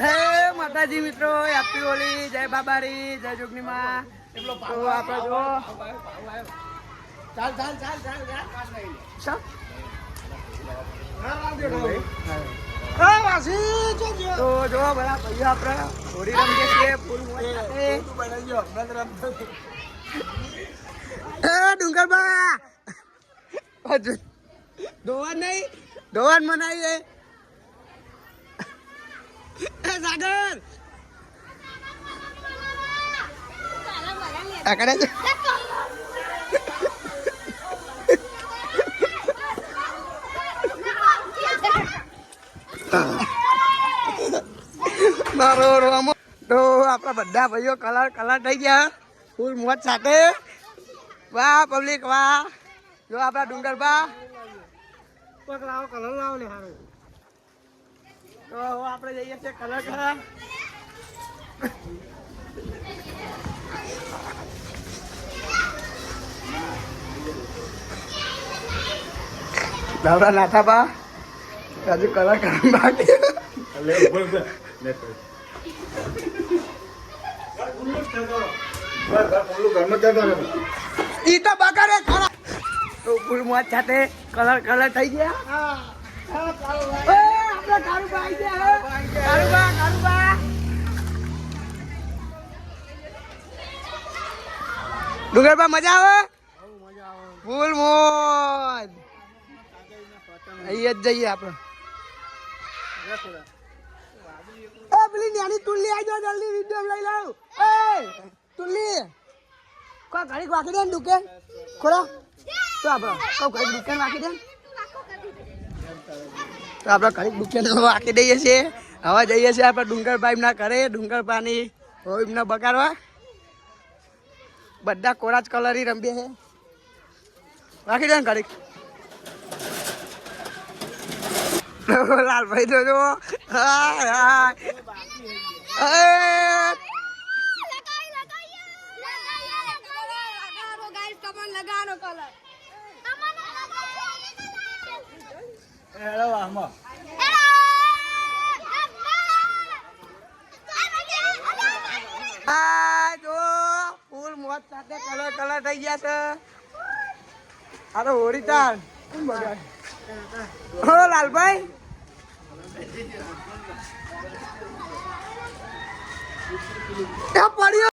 જય માતાજી મિત્રો, હેપી હોલી, જય બાબારી, જય જોગની માં. તો આપણે જો ચાલ ચાલ ચાલ ચાલ તો જો બધા ભાઈઓ આપણે હોળી રમીએ છીએ ફૂલ ડુંગરબા ધોવાન નહીં, ધોવાન મનાવીએ સાગર આકડે છે મારો રોમો. તો આપણા બધા ભાઈઓ કલર થઈ ગયા ફૂલ મોજ સાથે. વાહ પબ્લિક વાહ. જો આપણા ડુંગરબા પગ લાવો, કલર લાવો ને સારું. તો આપણે જઈએ છીએ કલર કરવા. દાવડા નાથા બા હજુ કલર કરવા બાકી. ઈ તો બગાડે ખરા. તો ફૂલ મોજ સાથે કલર થઈ ગયા. આપણે કારુબા આવી ગયા. કારુબા ડુંગરબા મજા આવે? ફૂલ મોજ. અહીંયા જ જઈએ આપણે. પેલી નાની તુલ્લી આવી જાઓ, જલ્દી વિડીયો લઈ લઉં. તુલ્લી કોઈ ઘડીક વાંકી દે ને દુકાન ખોરા. તો આપણે ઘડીક દુકાન વાંકી દે. તો આપણે ઘડીક દુકાન વાંકી દઈએ છીએ. હવે જઈએ છીએ આપણે ડુંગરભાઈ ના ઘરે. ડુંગરભાની એમને બગાડવા બધા કોરા જ કલરી રમીએ છે. વાંકી દે ને ઘડીક. લાલભાઈ તો જો ફૂલ મોજ સાથે કલર થઈ ગયા છે. આ તો હોળી તાર લાલભાઈ પડ્યો.